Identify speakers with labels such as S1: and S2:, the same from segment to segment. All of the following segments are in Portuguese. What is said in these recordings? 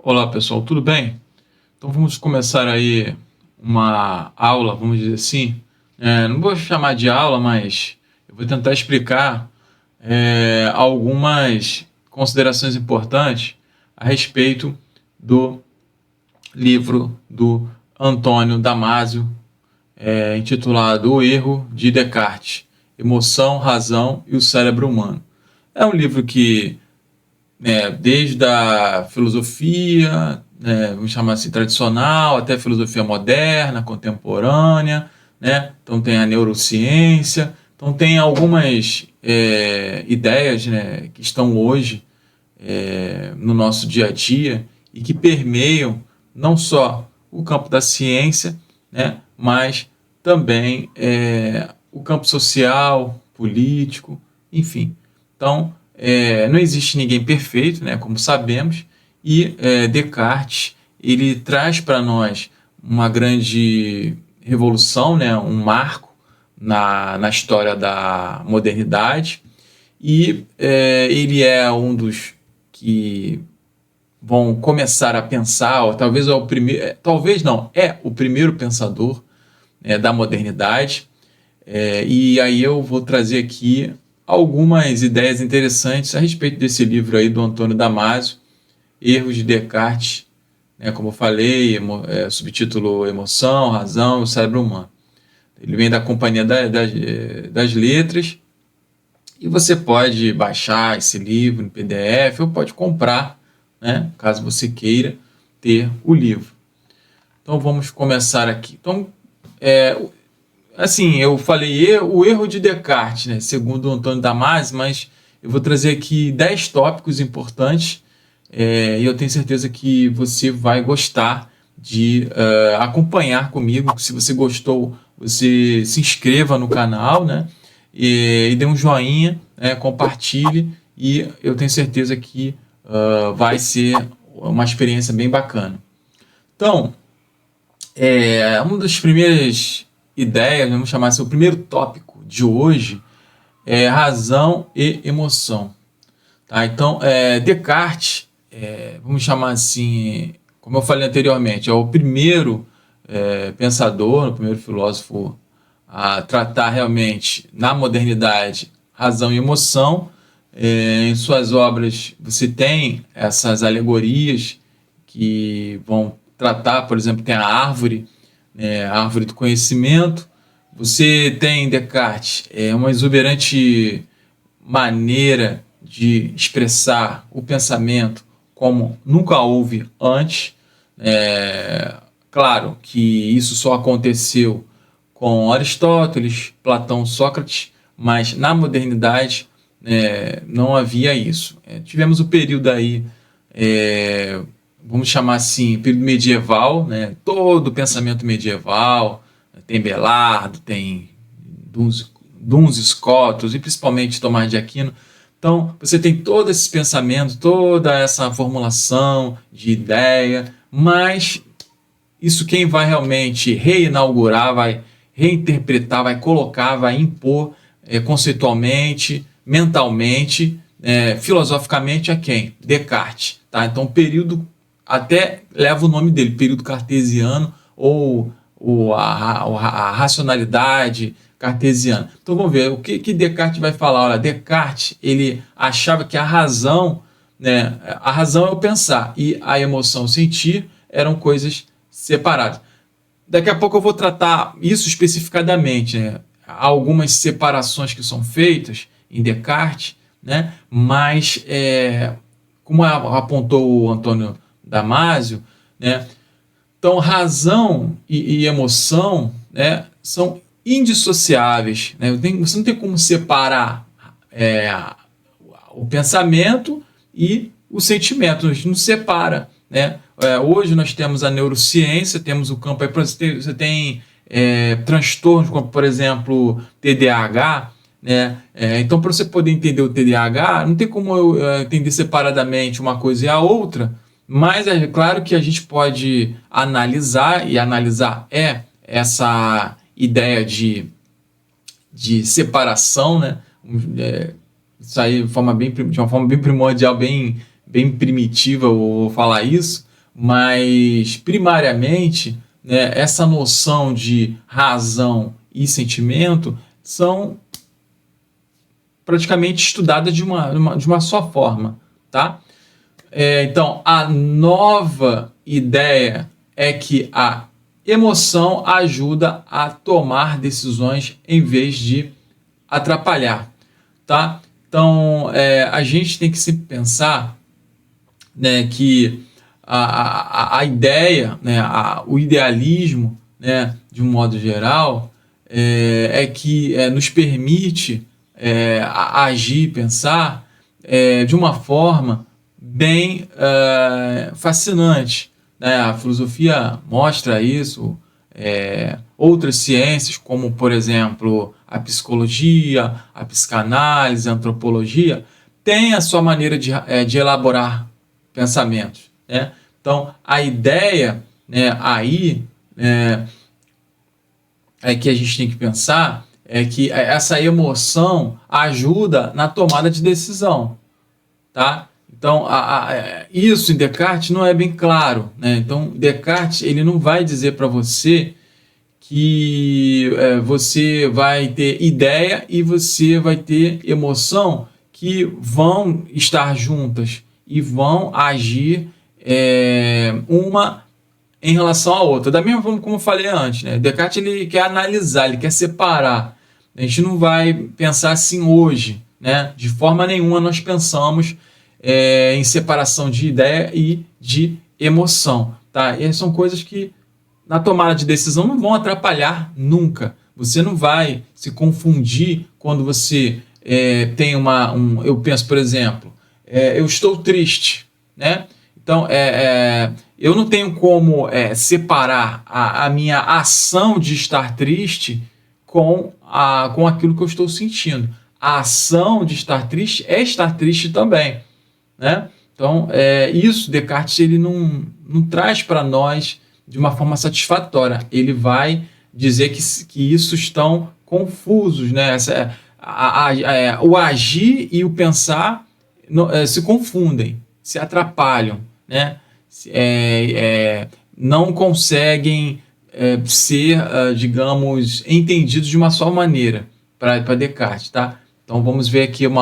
S1: Olá pessoal, tudo bem? Então vamos começar aí uma aula, vamos dizer assim. Não vou chamar de aula, mas eu vou tentar explicar algumas considerações importantes a respeito do livro do Antônio Damasio, intitulado O Erro de Descartes: Emoção, Razão e o Cérebro Humano. É um livro que desde a filosofia, vamos chamar assim, tradicional, até a filosofia moderna, contemporânea, né? Então tem a neurociência, então tem algumas ideias, né, que estão hoje no nosso dia a dia e que permeiam não só o campo da ciência, né, mas também o campo social, político, enfim. Então, não existe ninguém perfeito, né, como sabemos, e Descartes ele traz para nós uma grande revolução, né, um marco na história da modernidade, e ele é um dos que vão começar a pensar, ou talvez é o primeiro, talvez não, é o primeiro pensador da modernidade. E aí eu vou trazer aqui algumas ideias interessantes a respeito desse livro aí do Antônio Damasio, Erros de Descartes, né, como eu falei, subtítulo Emoção, Razão e o Cérebro Humano. Ele vem da Companhia das Letras, e você pode baixar esse livro em PDF ou pode comprar, né, caso você queira ter o livro. Então vamos começar aqui. Então, assim, eu falei o erro de Descartes, né, segundo o Antônio Damasio, mas eu vou trazer aqui 10 tópicos importantes, e eu tenho certeza que você vai gostar de acompanhar comigo. Se você gostou, você se inscreva no canal, né, e dê um joinha, compartilhe, e eu tenho certeza que vai ser uma experiência bem bacana. Então, uma das primeiras ideias, vamos chamar assim, o primeiro tópico de hoje é razão e emoção. Tá? Então, Descartes, vamos chamar assim, como eu falei anteriormente, é o primeiro pensador, o primeiro filósofo a tratar realmente na modernidade razão e emoção. Em suas obras você tem essas alegorias que vão tratar, por exemplo, tem a árvore do conhecimento. Você tem Descartes, uma exuberante maneira de expressar o pensamento como nunca houve antes. Claro que isso só aconteceu com Aristóteles, Platão, Sócrates, mas na modernidade não havia isso. Tivemos o período aí, vamos chamar assim, período medieval, né? Todo o pensamento medieval, tem Belardo, tem Duns Scotus e principalmente Tomás de Aquino. Então, você tem todo esse pensamento, toda essa formulação de ideia, mas isso quem vai realmente reinaugurar, vai reinterpretar, vai colocar, vai impor conceitualmente, mentalmente, filosoficamente a quem? Descartes. Tá? Então, período, até leva o nome dele, período cartesiano ou a racionalidade cartesiana. Então vamos ver o que Descartes vai falar. Olha, Descartes ele achava que a razão, né, a razão é o pensar e a emoção, o sentir, eram coisas separadas. Daqui a pouco eu vou tratar isso especificadamente, né? Há algumas separações que são feitas em Descartes, né? Mas, como apontou o Antônio Damasio, né? Então, razão e emoção, né, são indissociáveis, né? Você não tem como separar o pensamento e o sentimento, a gente não separa, né? Hoje nós temos a neurociência, temos o campo, você tem transtornos como, por exemplo, TDAH, né? Então, para você poder entender o TDAH, não tem como eu entender separadamente uma coisa e a outra, mas é claro que a gente pode analisar, e analisar essa ideia de separação, né? Isso aí de uma forma bem primordial, bem primitiva, eu vou falar isso, mas primariamente, né, essa noção de razão e sentimento são praticamente estudadas de uma só forma, tá? Então, a nova ideia é que a emoção ajuda a tomar decisões em vez de atrapalhar, tá? Então, a gente tem que sempre pensar, né, que a ideia, né, o idealismo, né, de um modo geral, que nos permite agir, pensar de uma forma bem fascinante, né? A filosofia mostra isso, outras ciências, como, por exemplo, a psicologia, a psicanálise, a antropologia, tem a sua maneira de elaborar pensamentos, né? Então, a ideia, né, aí que a gente tem que pensar é que essa emoção ajuda na tomada de decisão, tá? Então, isso em Descartes não é bem claro, né? Então, Descartes ele não vai dizer para você que você vai ter ideia e você vai ter emoção que vão estar juntas e vão agir uma em relação à outra. Da mesma forma como eu falei antes, né? Descartes ele quer analisar, ele quer separar. A gente não vai pensar assim hoje, né? De forma nenhuma nós pensamos em separação de ideia e de emoção, tá? E são coisas que na tomada de decisão não vão atrapalhar nunca. Você não vai se confundir quando você tem eu penso, por exemplo, eu estou triste, né? Então, eu não tenho como separar a minha ação de estar triste com aquilo que eu estou sentindo. A ação de estar triste é estar triste também, né? Então, isso Descartes ele não traz para nós de uma forma satisfatória. Ele vai dizer que isso estão confusos, né? O agir e o pensar se confundem, se atrapalham, né? Não conseguem ser, digamos, entendidos de uma só maneira para Descartes, tá? Então vamos ver aqui um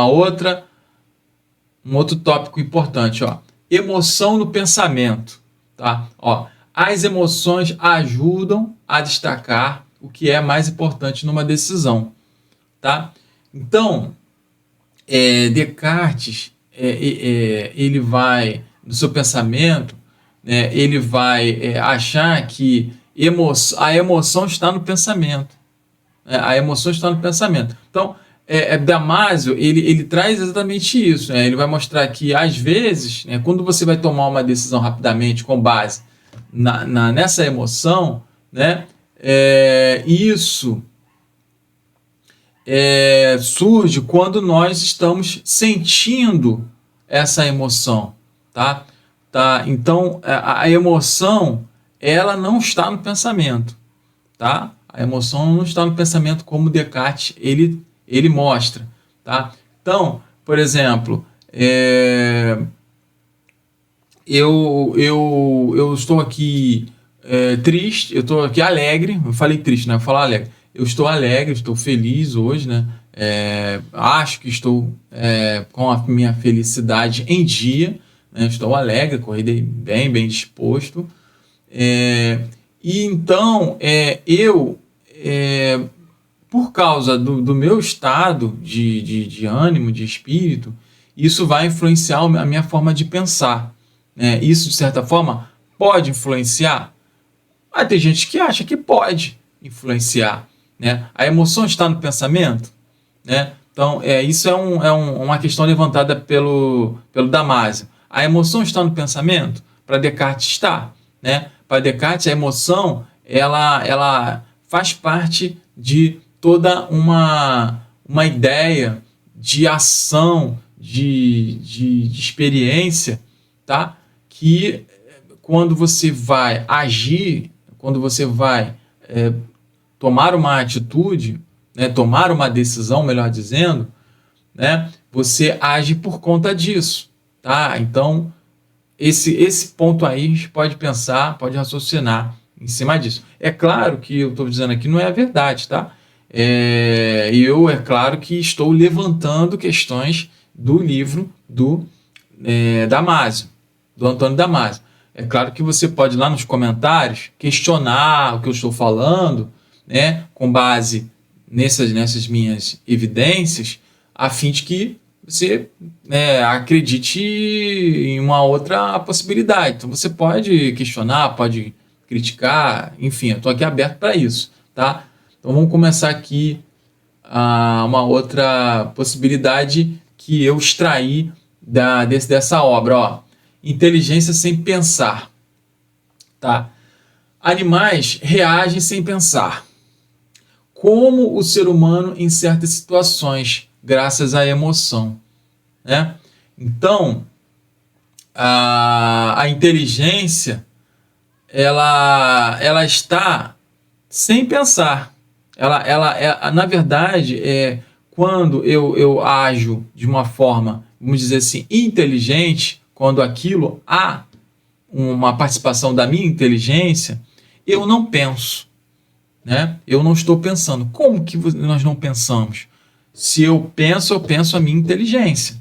S1: outro tópico importante, ó. Emoção no pensamento, tá? Ó, as emoções ajudam a destacar o que é mais importante numa decisão, tá? Então, Descartes, ele vai, no seu pensamento, ele vai achar que a emoção está no pensamento. A emoção está no pensamento. Então, Damasio, ele traz exatamente isso, né? Ele vai mostrar que, às vezes, né, quando você vai tomar uma decisão rapidamente com base nessa emoção, né, isso surge quando nós estamos sentindo essa emoção, tá? Então, a emoção, ela não está no pensamento, tá? A emoção não está no pensamento como Descartes ele mostra, tá? Então, por exemplo, eu estou aqui triste, eu estou aqui alegre, eu falei triste, né? Eu falo alegre. Eu estou alegre, estou feliz hoje, né? Acho que estou com a minha felicidade em dia, né? Estou alegre, acordei bem disposto. E então, por causa do meu estado de ânimo, de espírito, isso vai influenciar a minha forma de pensar. Isso, de certa forma, pode influenciar? Tem gente que acha que pode influenciar, né? A emoção está no pensamento, né? Então, isso é uma questão levantada pelo Damasio. A emoção está no pensamento? Para Descartes está, né? Para Descartes, a emoção ela faz parte de toda uma ideia de ação, de experiência, tá? Que quando você vai agir, quando você vai tomar uma atitude, né, tomar uma decisão, melhor dizendo, né, você age por conta disso, tá? Então, esse ponto aí a gente pode pensar, pode raciocinar em cima disso. É claro que eu estou dizendo aqui não é a verdade, tá? É claro que estou levantando questões do livro Damásio, do Antônio Damásio. É claro que você pode ir lá nos comentários questionar o que eu estou falando, né, com base nessas minhas evidências, a fim de que você acredite em uma outra possibilidade. Então você pode questionar, pode criticar, enfim, eu estou aqui aberto para isso, tá? Então vamos começar aqui uma outra possibilidade que eu extraí dessa obra, ó. Inteligência sem pensar, tá? Animais reagem sem pensar. Como o ser humano em certas situações, graças à emoção, né? Então, a inteligência, ela está sem pensar. Na verdade, quando eu ajo de uma forma, vamos dizer assim, inteligente, quando aquilo há uma participação da minha inteligência, eu não penso, né? Eu não estou pensando. Como que nós não pensamos? Se eu penso a minha inteligência,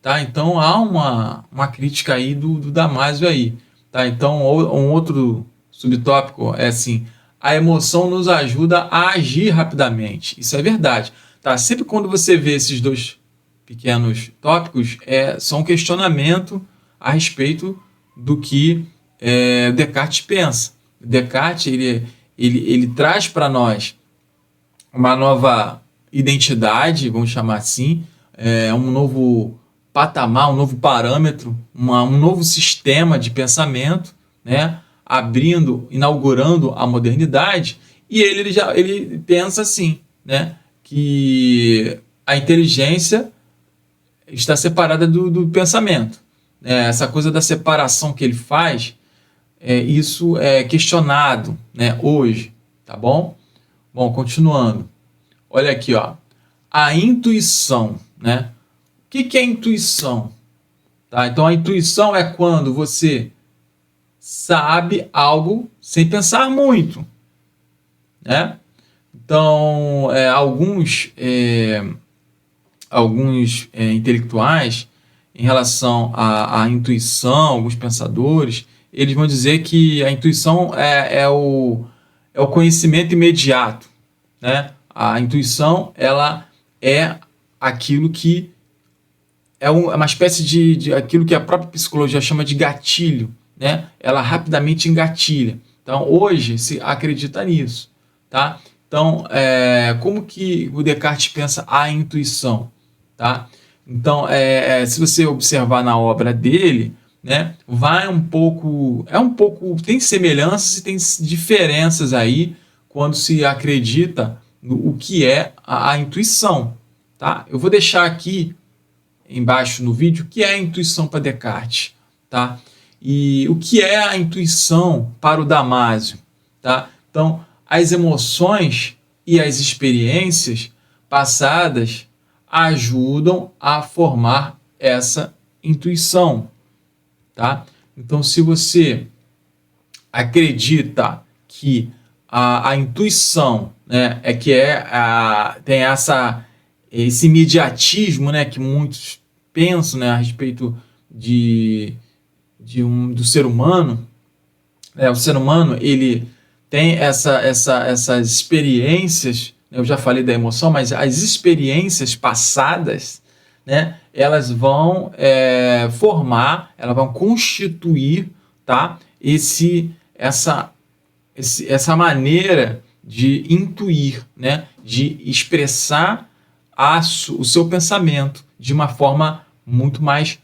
S1: tá? Então há uma crítica aí do Damásio aí, tá? Então um outro subtópico é assim: a emoção nos ajuda a agir rapidamente. Isso é verdade, tá? Sempre quando você vê esses dois pequenos tópicos, são um questionamento a respeito do que Descartes pensa. Descartes ele traz para nós uma nova identidade, vamos chamar assim, um novo patamar, um novo parâmetro, um novo sistema de pensamento, né? Inaugurando a modernidade, e ele pensa assim, né? Que a inteligência está separada do pensamento. Essa coisa da separação que ele faz, isso é questionado, né, hoje, tá bom? Bom, continuando. Olha aqui, ó. A intuição, né? O que é intuição? Tá? Então, a intuição é quando você sabe algo sem pensar muito, né? Então, alguns intelectuais, em relação à intuição, alguns pensadores, eles vão dizer que a intuição é o conhecimento imediato, né? A intuição, ela é aquilo que é uma espécie de aquilo que a própria psicologia chama de gatilho, né? Ela rapidamente engatilha. Então, hoje se acredita nisso, tá? Então, como que o Descartes pensa a intuição, tá? Então, se você observar na obra dele, né, tem semelhanças e tem diferenças aí quando se acredita no que é a intuição, tá? Eu vou deixar aqui embaixo no vídeo o que é a intuição para Descartes, tá? E o que é a intuição para o Damásio, tá? Então, as emoções e as experiências passadas ajudam a formar essa intuição, tá? Então, se você acredita que a intuição, né, tem esse imediatismo, né, que muitos pensam, né, a respeito do ser humano, o ser humano ele tem essas experiências, eu já falei da emoção, mas as experiências passadas, né, elas vão elas vão constituir, tá, essa maneira de intuir, né, de expressar o seu pensamento de uma forma muito mais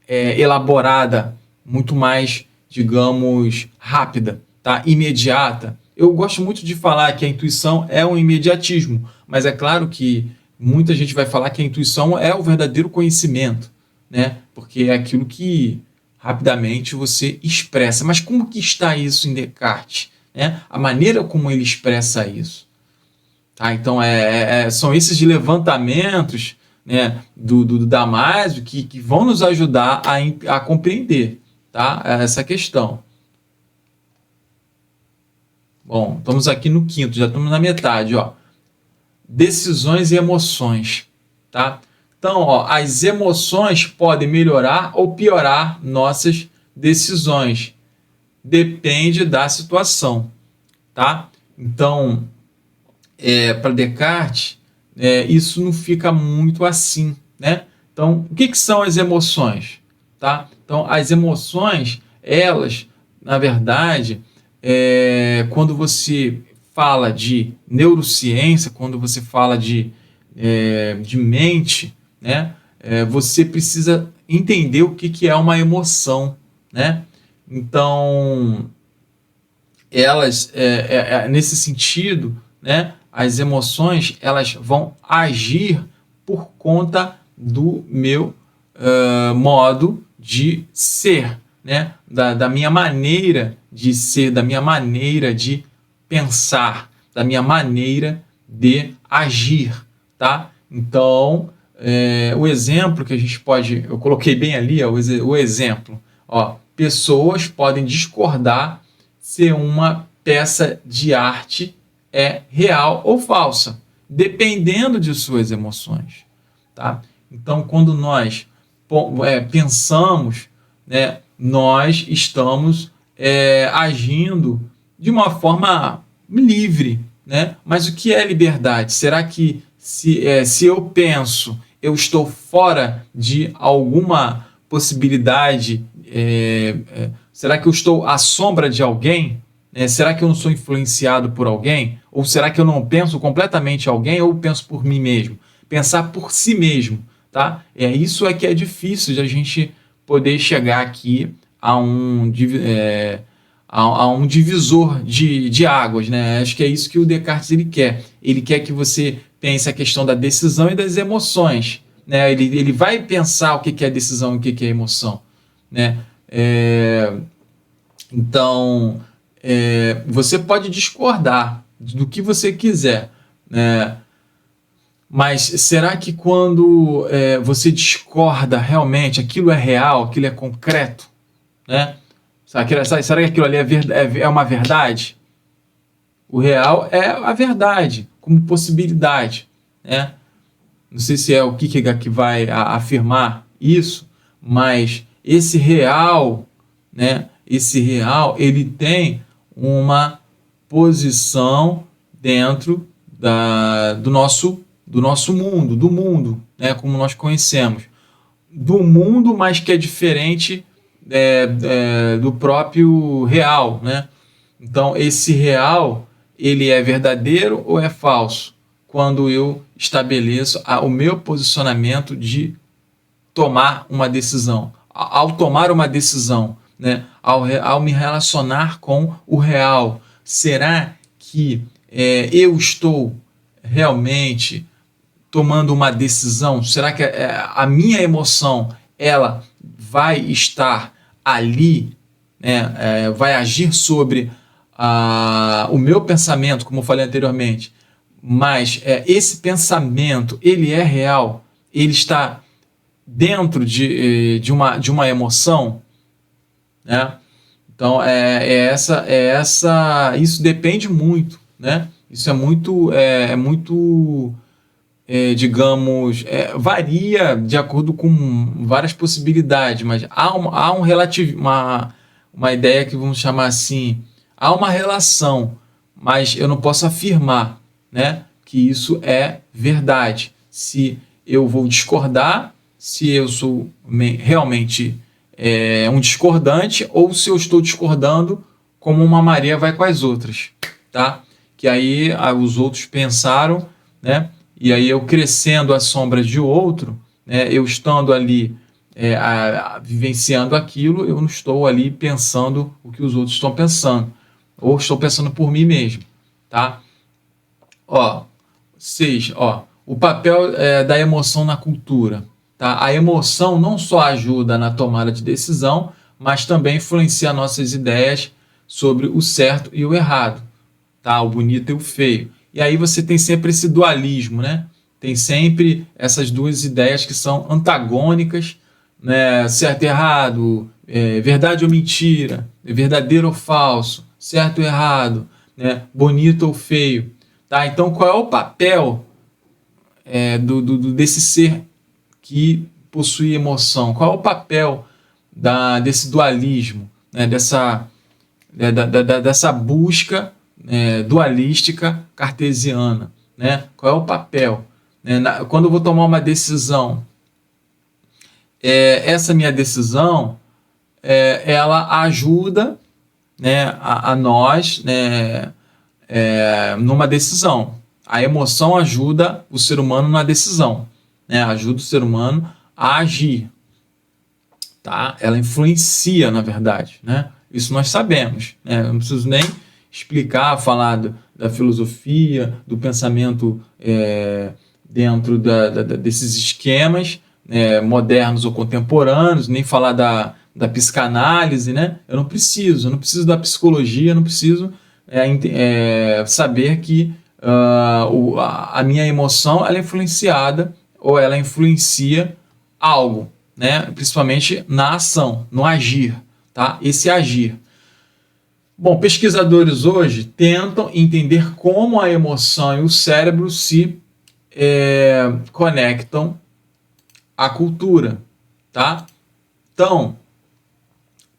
S1: elaborada, muito mais, digamos, rápida, tá? Imediata. Eu gosto muito de falar que a intuição é um imediatismo, mas é claro que muita gente vai falar que a intuição é o verdadeiro conhecimento, né? Porque é aquilo que rapidamente você expressa. Mas como que está isso em Descartes, né? A maneira como ele expressa isso. Tá? Então, são esses levantamentos, né, do Damásio que vão nos ajudar a compreender, tá? Essa questão. Bom, estamos aqui no quinto, já estamos na metade, ó. Decisões e emoções, tá? Então, ó, as emoções podem melhorar ou piorar nossas decisões. Depende da situação, tá? Então, para Descartes, isso não fica muito assim, né? Então, o que são as emoções? Tá? Então, as emoções, elas, na verdade, quando você fala de neurociência, quando você fala de mente, né? Você precisa entender o que é uma emoção, né? Então, elas, nesse sentido, né? As emoções, elas vão agir por conta do meu modo de ser, né? Da minha maneira de ser, da minha maneira de pensar, da minha maneira de agir, tá? Então, o exemplo que a gente pode, eu coloquei bem ali, ó, o exemplo, ó, pessoas podem discordar se uma peça de arte é real ou falsa, dependendo de suas emoções, tá? Então, quando nós pensamos, né, nós estamos agindo de uma forma livre, né? Mas o que é liberdade? Será que se eu penso, eu estou fora de alguma possibilidade? Será que eu estou à sombra de alguém? Será que eu não sou influenciado por alguém? Ou será que eu não penso completamente alguém ou penso por mim mesmo? Pensar por si mesmo, tá? Isso que é difícil de a gente poder chegar aqui a um divisor de águas, né? Acho que é isso que o Descartes ele quer. Ele quer que você pense a questão da decisão e das emoções, né? Ele vai pensar o que é decisão e o que é emoção, né? Então, você pode discordar do que você quiser, né? Mas será que quando você discorda realmente, aquilo é real, aquilo é concreto, né? Será que aquilo ali é uma verdade? O real é a verdade, como possibilidade, né? Não sei se é o Kierkegaard que vai afirmar isso, mas esse real, né? Esse real, ele tem uma posição dentro do nosso mundo, do mundo, né? Como nós conhecemos. Do mundo, mas que é diferente do próprio real, né? Então, esse real, ele é verdadeiro ou é falso? Quando eu estabeleço o meu posicionamento de tomar uma decisão. Ao tomar uma decisão, né? Ao me relacionar com o real, será que eu estou realmente tomando uma decisão? Será que a minha emoção ela vai estar ali, né? Vai agir sobre o meu pensamento, como eu falei anteriormente, mas esse pensamento ele é real, ele está dentro de uma emoção, né? Então isso depende muito, né? Isso é muito digamos, varia de acordo com várias possibilidades, mas há uma ideia que vamos chamar assim, há uma relação, mas eu não posso afirmar, né, que isso é verdade. Se eu vou discordar, se eu sou realmente um discordante, ou se eu estou discordando como uma maré vai com as outras, tá? Que aí os outros pensaram, né? E aí eu crescendo à sombra de outro, né, eu estando ali vivenciando aquilo, eu não estou ali pensando o que os outros estão pensando, ou estou pensando por mim mesmo, tá? Ó, o papel da emoção na cultura, tá? A emoção não só ajuda na tomada de decisão, mas também influencia nossas ideias sobre o certo e o errado, tá? O bonito e o feio. E aí você tem sempre esse dualismo, né? Tem sempre essas duas ideias que são antagônicas, né? Certo e errado, verdade ou mentira, verdadeiro ou falso, certo ou errado, né? Bonito ou feio. Tá? Então, qual é o papel desse ser que possui emoção? Qual é o papel desse dualismo, né? Dessa busca dualística cartesiana? Né? Qual é o papel? Quando eu vou tomar uma decisão, essa minha decisão, ela ajuda, né, a nós, né, numa decisão. A emoção ajuda o ser humano na decisão, né? Ajuda o ser humano a agir. Tá? Ela influencia, na verdade. Né? Isso nós sabemos. Né? Eu não preciso nem explicar, falar da filosofia, do pensamento dentro desses esquemas modernos ou contemporâneos, nem falar da psicanálise. Né? Eu não preciso da psicologia, eu não preciso saber que a minha emoção ela é influenciada ou ela influencia algo, né? Principalmente na ação, no agir, tá? Esse agir. Bom, pesquisadores hoje tentam entender como a emoção e o cérebro se conectam à cultura, tá? Então,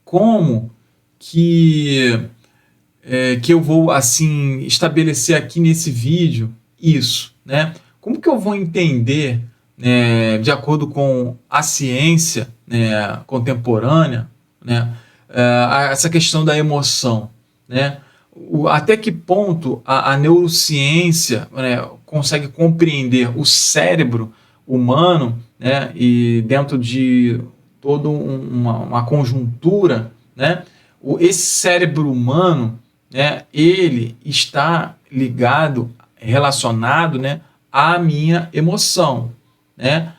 S1: como que eu vou assim estabelecer aqui nesse vídeo isso, né? Como que eu vou entender, de acordo com a ciência contemporânea, né, essa questão da emoção, né? Até que ponto a neurociência, né, consegue compreender o cérebro humano, né, e dentro de toda uma conjuntura, né, esse cérebro humano, né, ele está ligado, relacionado, né, à minha emoção, né?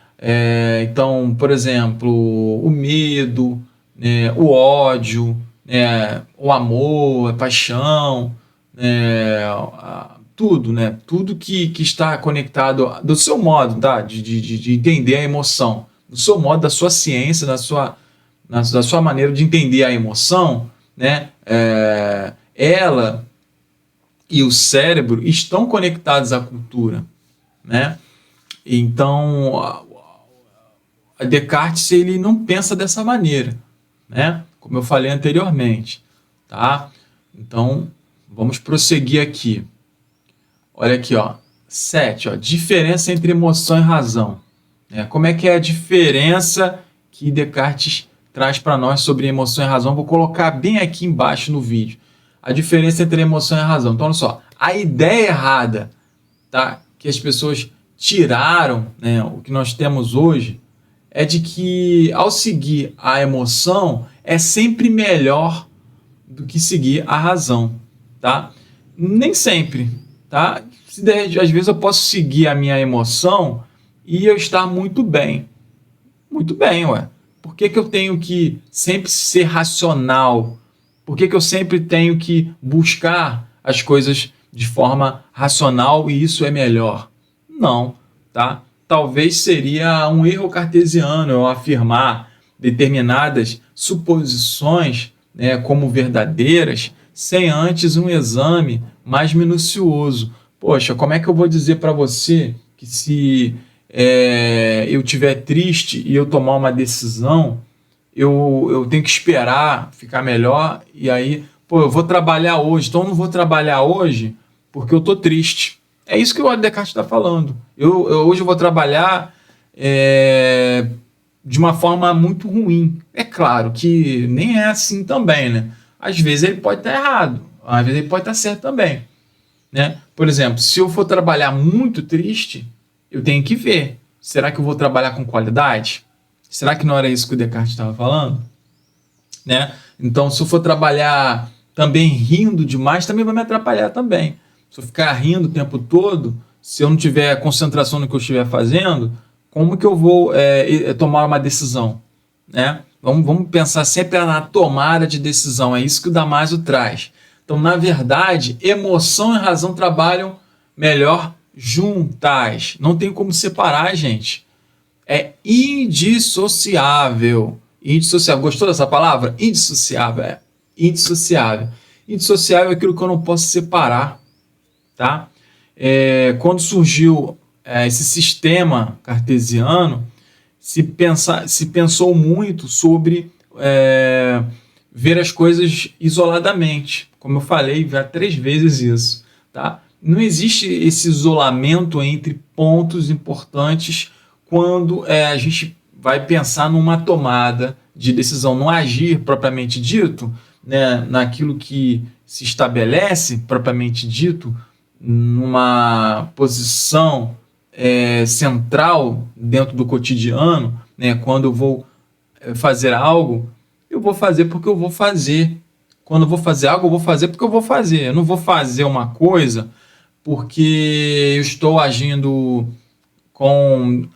S1: Então, por exemplo, o medo, né, o ódio, né, o amor, a paixão, tudo, né? Tudo que está conectado do seu modo, tá? de entender a emoção, do seu modo, da sua ciência, da sua maneira de entender a emoção, né? Ela e o cérebro estão conectados à cultura, né? Então, a Descartes ele não pensa dessa maneira, né? Como eu falei anteriormente, tá? Então, vamos prosseguir aqui. Olha aqui, ó, 7, ó, diferença entre emoção e razão. Como é que é a diferença que Descartes traz para nós sobre emoção e razão? Vou colocar bem aqui embaixo no vídeo. A diferença entre emoção e razão. Então, olha só, a ideia errada, tá, que as pessoas tiraram, né, o que nós temos hoje, é de que ao seguir a emoção é sempre melhor do que seguir a razão, tá? Nem sempre, tá? Às vezes eu posso seguir a minha emoção e eu estar muito bem. Muito bem, ué. Por que eu tenho que sempre ser racional? Por que eu sempre tenho que buscar as coisas de forma racional e isso é melhor? Não, tá? Talvez seria um erro cartesiano eu afirmar determinadas suposições, né, como verdadeiras, sem antes um exame mais minucioso. Poxa, como é que eu vou dizer para você que se eu estiver triste e eu tomar uma decisão, eu tenho que esperar ficar melhor e aí, eu vou trabalhar hoje, então eu não vou trabalhar hoje porque eu estou triste. É isso que o Descartes está falando. Hoje eu vou trabalhar de uma forma muito ruim. É claro que nem é assim também, né? Às vezes ele pode estar errado, às vezes ele pode estar certo também, né? Por exemplo, se eu for trabalhar muito triste, eu tenho que ver. Será que eu vou trabalhar com qualidade? Será que não era isso que o Descartes estava falando? Né? Então, se eu for trabalhar também rindo demais, também vai me atrapalhar também. Se eu ficar rindo o tempo todo, se eu não tiver concentração no que eu estiver fazendo, como que eu vou tomar uma decisão? Né? Vamos pensar sempre na tomada de decisão, é isso que o Damasio traz. Então, na verdade, emoção e razão trabalham melhor juntas. Não tem como separar, gente. É indissociável. Indissociável. Gostou dessa palavra? Indissociável. Indissociável. Indissociável é aquilo que eu não posso separar, tá? Quando surgiu esse sistema cartesiano, se pensou muito sobre ver as coisas isoladamente. Como eu falei já 3 vezes isso, tá? Não existe esse isolamento entre pontos importantes quando a gente vai pensar numa tomada de decisão, no agir propriamente dito, né, naquilo que se estabelece propriamente dito, numa posição central dentro do cotidiano, né, quando eu vou fazer algo, eu vou fazer porque eu vou fazer. Quando eu vou fazer algo, eu vou fazer porque eu vou fazer. Eu não vou fazer uma coisa porque eu estou agindo com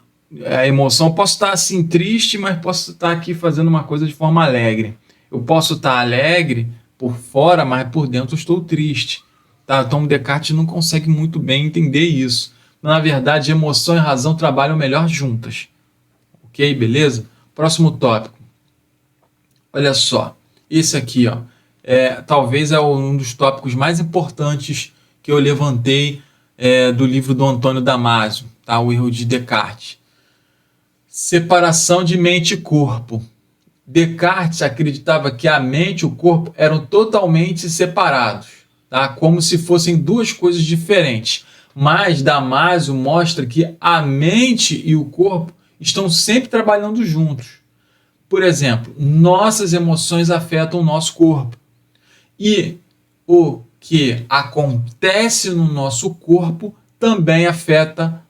S1: a emoção. Eu posso estar assim triste, mas posso estar aqui fazendo uma coisa de forma alegre. Eu posso estar alegre por fora, mas por dentro eu estou triste. Tá? Então Descartes não consegue muito bem entender isso. Na verdade, emoção e razão trabalham melhor juntas. Ok? Beleza? Próximo tópico. Olha só. Esse aqui, ó, talvez é um dos tópicos mais importantes que eu levantei do livro do Antônio Damasio, tá? O erro de Descartes. Separação de mente e corpo. Descartes acreditava que a mente e o corpo eram totalmente separados, tá? Como se fossem duas coisas diferentes. Mas Damasio mostra que a mente e o corpo estão sempre trabalhando juntos. Por exemplo, nossas emoções afetam o nosso corpo. E o que acontece no nosso corpo também afeta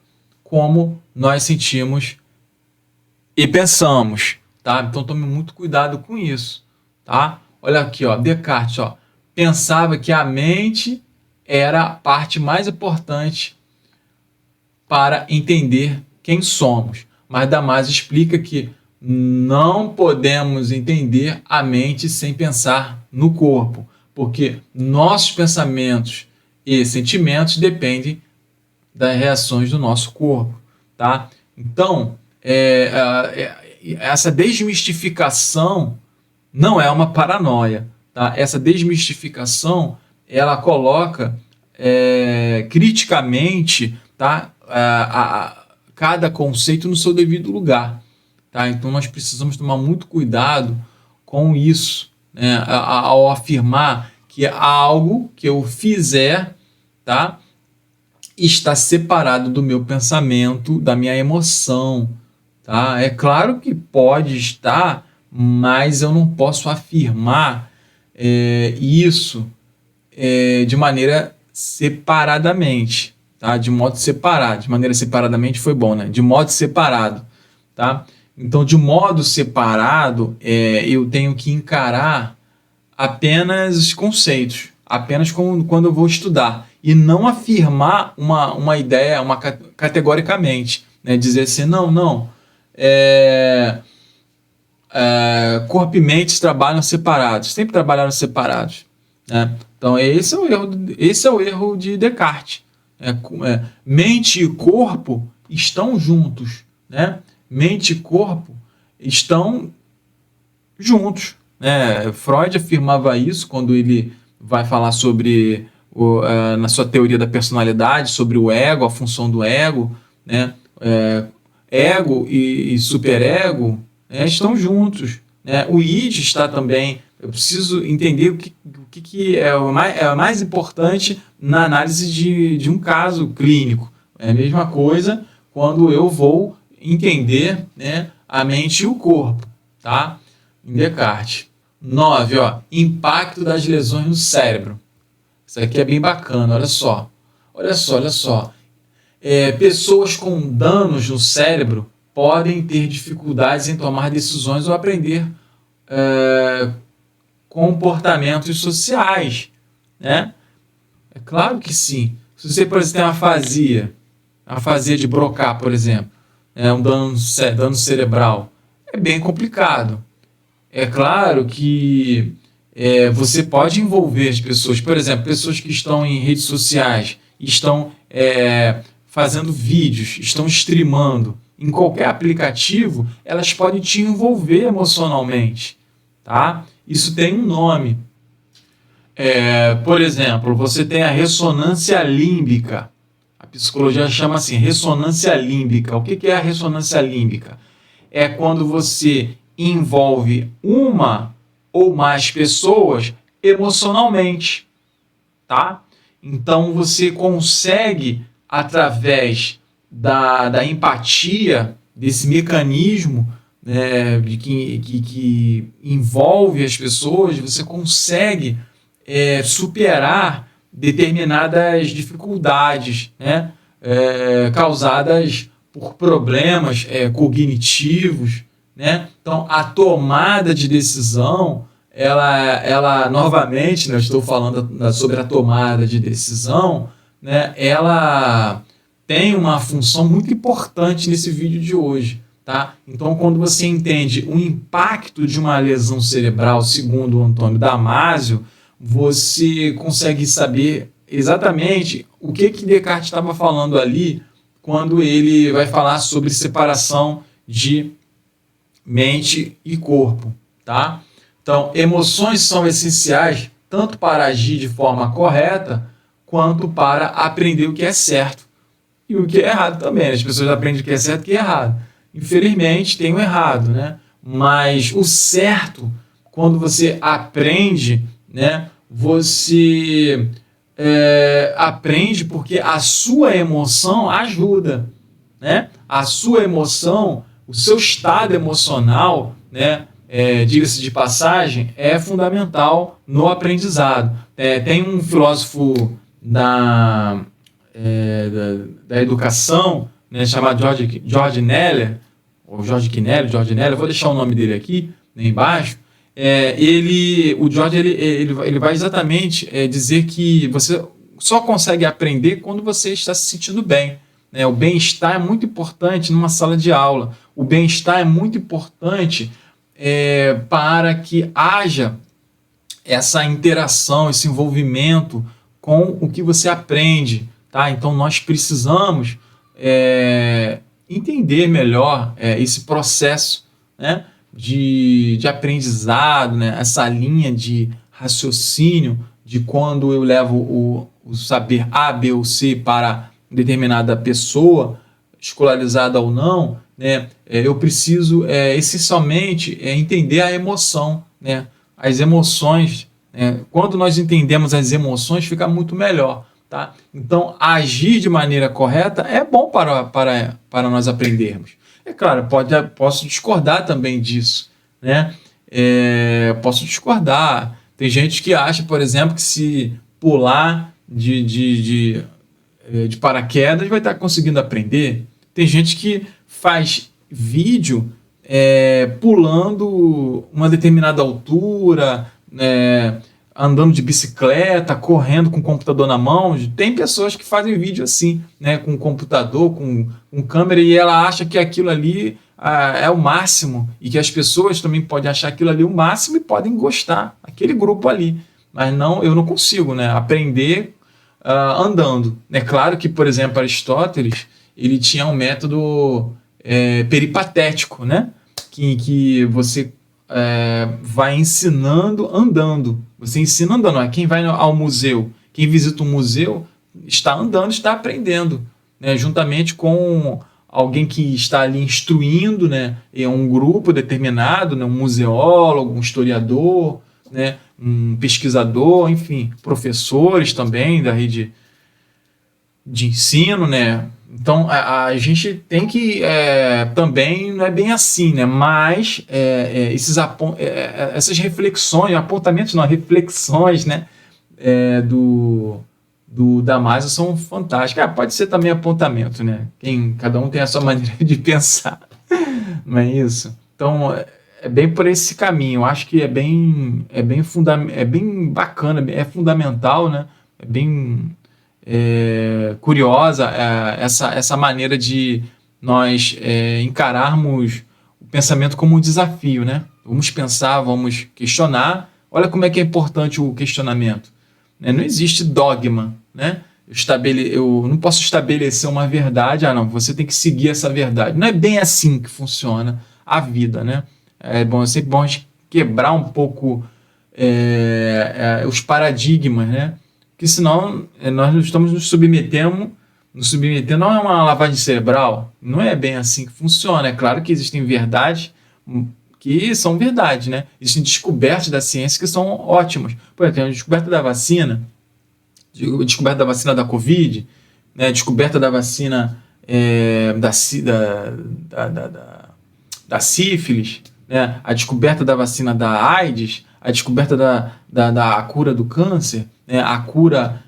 S1: como nós sentimos e pensamos, tá? Então tome muito cuidado com isso, tá? Olha aqui, ó, Descartes, ó, pensava que a mente era a parte mais importante para entender quem somos. Mas Damasio explica que não podemos entender a mente sem pensar no corpo, porque nossos pensamentos e sentimentos dependem das reações do nosso corpo, tá? Então, essa desmistificação não é uma paranoia, tá? Essa desmistificação, ela coloca criticamente, tá? Cada conceito no seu devido lugar, tá? Então nós precisamos tomar muito cuidado com isso, né? Ao afirmar que algo que eu fizer, tá, está separado do meu pensamento, da minha emoção, tá? É claro que pode estar, mas eu não posso afirmar isso de maneira separadamente, tá? De modo separado. De maneira separadamente foi bom, né? De modo separado, tá? Então, de modo separado, eu tenho que encarar apenas os conceitos, apenas quando eu vou estudar, e não afirmar uma ideia categoricamente, né? Dizer assim, não, corpo e mente trabalham separados, sempre trabalharam separados, né? Então, esse é o erro de Descartes. Mente e corpo estão juntos, né? Mente e corpo estão juntos, né? Freud afirmava isso quando ele vai falar sobre na sua teoria da personalidade, sobre o ego, a função do ego, né? Ego e superego, né, estão juntos, né? O id está também. Eu preciso entender o que é o mais importante na análise de um caso clínico. É a mesma coisa quando eu vou entender, né, a mente e o corpo, tá? Em Descartes. 9, ó, impacto das lesões no cérebro. Isso aqui é bem bacana, olha só. Pessoas com danos no cérebro podem ter dificuldades em tomar decisões ou aprender comportamentos sociais, né? É claro que sim. Se você, por exemplo, tem uma afasia de Broca, por exemplo, um dano cerebral, é bem complicado. É claro que você pode envolver as pessoas, por exemplo, pessoas que estão em redes sociais, estão fazendo vídeos, estão streamando, em qualquer aplicativo, elas podem te envolver emocionalmente, tá? Isso tem um nome. Por exemplo, você tem a ressonância límbica. A psicologia chama assim, ressonância límbica. O que é a ressonância límbica? É quando você envolve uma ou mais pessoas emocionalmente, tá? Então você consegue, através da empatia, desse mecanismo, né, que envolve as pessoas, você consegue superar determinadas dificuldades, né, causadas por problemas cognitivos, né? Então, a tomada de decisão, ela novamente, né, eu estou falando sobre a tomada de decisão, né, ela tem uma função muito importante nesse vídeo de hoje, tá? Então, quando você entende o impacto de uma lesão cerebral, segundo o Antônio Damasio, você consegue saber exatamente o que Descartes estava falando ali quando ele vai falar sobre separação de mente e corpo, tá? Então, emoções são essenciais tanto para agir de forma correta quanto para aprender o que é certo e o que é errado também. As pessoas aprendem o que é certo e o que é errado. Infelizmente, tem o errado, né? Mas o certo, quando você aprende, né, você aprende porque a sua emoção ajuda, né? A sua emoção, o seu estado emocional, né, diga-se de passagem, é fundamental no aprendizado. Tem um filósofo da educação, né, chamado George Kneller, eu vou deixar o nome dele aqui, né, embaixo. O George ele vai exatamente dizer que você só consegue aprender quando você está se sentindo bem. O bem-estar é muito importante numa sala de aula. O bem-estar é muito importante para que haja essa interação, esse envolvimento com o que você aprende. Tá? Então, nós precisamos entender melhor esse processo, né, de aprendizado, né, essa linha de raciocínio de quando eu levo o saber A, B ou C para determinada pessoa, escolarizada ou não, né, eu preciso essencialmente entender a emoção, né, as emoções. Quando nós entendemos as emoções, fica muito melhor. Tá? Então, agir de maneira correta é bom para nós aprendermos. É claro, posso discordar também disso, né? Posso discordar. Tem gente que acha, por exemplo, que se pular de paraquedas vai estar conseguindo aprender. Tem gente que faz vídeo pulando uma determinada altura, andando de bicicleta, correndo com o computador na mão. Tem pessoas que fazem vídeo assim, né, com computador, com câmera, e ela acha que aquilo ali é o máximo, e que as pessoas também podem achar aquilo ali o máximo e podem gostar, aquele grupo ali. Mas não, eu não consigo, né, aprender andando. É claro que, por exemplo, Aristóteles, ele tinha um método peripatético, né, que você vai ensinando andando. Você ensina andando. Quem vai ao museu, quem visita um museu, está andando, está aprendendo, né? Juntamente com alguém que está ali instruindo, né? Um grupo determinado, né? Um museólogo, um historiador, né? Um pesquisador, enfim, professores também da rede de ensino, né? Então, a gente tem que também, não é bem assim, né? Mas essas reflexões, apontamentos, não, reflexões, né? Do Damasio são fantásticas. Pode ser também apontamento, né? Cada um tem a sua maneira de pensar, não é isso? Então, é bem por esse caminho. Eu acho que é bem bacana, é fundamental, né? É bem curiosa essa maneira de nós encararmos o pensamento como um desafio, né? Vamos pensar, vamos questionar. Olha como é que é importante o questionamento, né? Não existe dogma, né? eu não posso estabelecer uma verdade, não, você tem que seguir essa verdade. Não é bem assim que funciona a vida, né? É sempre bom a gente quebrar um pouco os paradigmas, né? Porque senão nós estamos nos submetendo não é uma lavagem cerebral, não é bem assim que funciona. É claro que existem verdades que são verdades, né? Existem descobertas da ciência que são ótimas. Por exemplo, a descoberta da vacina da Covid, né? A descoberta da vacina da sífilis, né? A descoberta da vacina da AIDS, a descoberta da cura do câncer, né? A cura...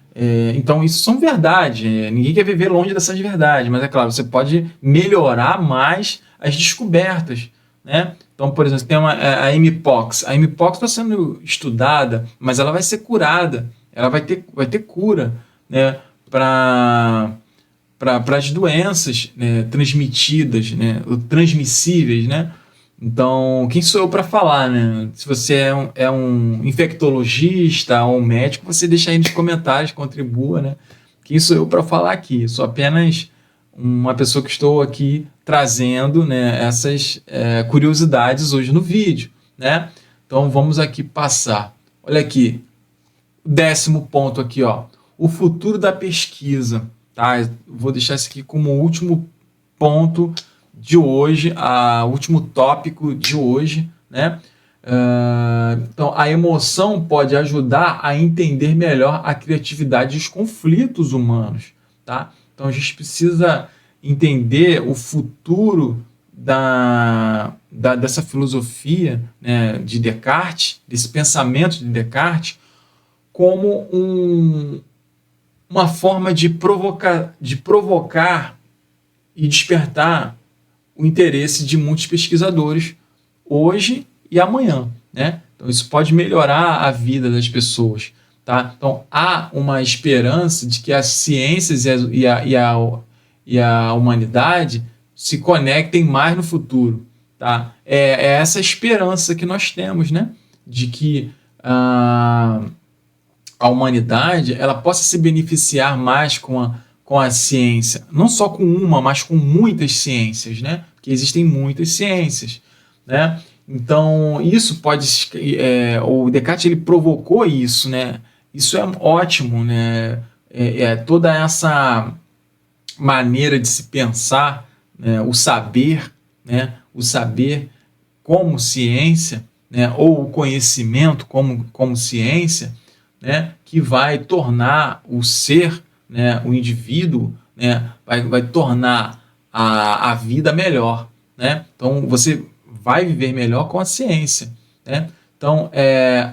S1: então, isso são verdades. Ninguém quer viver longe dessas verdades, mas é claro, você pode melhorar mais as descobertas, né? Então, por exemplo, tem a Mpox. A Mpox está sendo estudada, mas ela vai ser curada. Ela vai ter cura, né, para as doenças, né, transmitidas, né, transmissíveis, né? Então, quem sou eu para falar, né? Se você é um infectologista ou um médico, você deixa aí nos comentários, contribua, né? Quem sou eu para falar aqui? Sou apenas uma pessoa que estou aqui trazendo, né, essas curiosidades hoje no vídeo, né? Então, vamos aqui passar. Olha aqui, o 10º ponto aqui, ó, o futuro da pesquisa, tá? Vou deixar isso aqui como o último ponto de hoje, o último tópico de hoje, né? Então, a emoção pode ajudar a entender melhor a criatividade e os conflitos humanos, tá? Então, a gente precisa entender o futuro dessa filosofia, né, de Descartes, desse pensamento de Descartes, como uma forma de provocar e despertar o interesse de muitos pesquisadores hoje e amanhã, né? Então, isso pode melhorar a vida das pessoas, tá? Então, há uma esperança de que as ciências e a humanidade se conectem mais no futuro, tá? É essa esperança que nós temos, né? De que a humanidade ela possa se beneficiar mais com a ciência, não só com uma, mas com muitas ciências, né? Porque existem muitas ciências, né? Então, isso pode... o Descartes ele provocou isso, né? Isso é ótimo, né? Toda essa maneira de se pensar, né? O saber, né? O saber como ciência, né? Ou o conhecimento como ciência, né? Que vai tornar o ser, né? O indivíduo, né? vai tornar a vida melhor, né? Então, você vai viver melhor com a ciência, né? Então,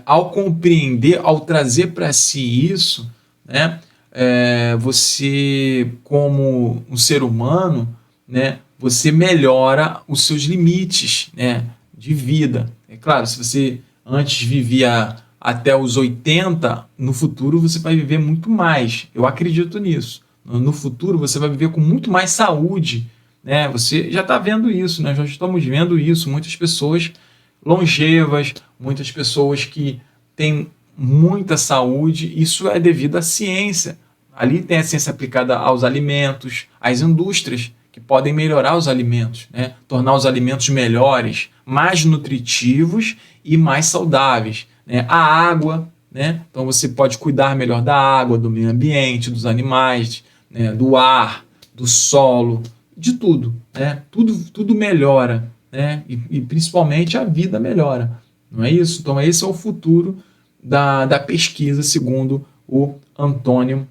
S1: ao compreender, ao trazer para si isso, né? Você, como um ser humano, né? Você melhora os seus limites, né? De vida. É claro, se você antes vivia até os 80, no futuro você vai viver muito mais. Eu acredito nisso. No futuro você vai viver com muito mais saúde, né? Você já está vendo isso, né? Já estamos vendo isso. Muitas pessoas longevas, muitas pessoas que têm muita saúde. Isso é devido à ciência. Ali tem a ciência aplicada aos alimentos, às indústrias que podem melhorar os alimentos, né? Tornar os alimentos melhores, mais nutritivos e mais saudáveis, né? A água, né? Então você pode cuidar melhor da água, do meio ambiente, dos animais, né? Do ar, do solo, de tudo, né? Tudo melhora, né? E principalmente a vida melhora, não é isso? Então esse é o futuro da pesquisa, segundo o Antônio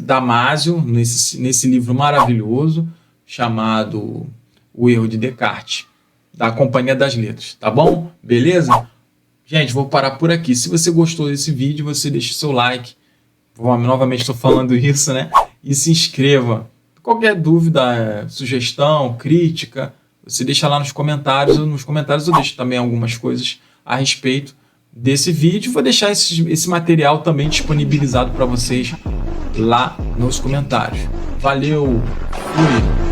S1: Damasio, nesse livro maravilhoso chamado O Erro de Descartes, da Companhia das Letras, tá bom? Beleza? Gente, vou parar por aqui. Se você gostou desse vídeo, você deixa o seu like. Novamente estou falando isso, né? E se inscreva. Qualquer dúvida, sugestão, crítica, você deixa lá nos comentários. Nos comentários eu deixo também algumas coisas a respeito desse vídeo. Vou deixar esse material também disponibilizado para vocês lá nos comentários. Valeu! Fui!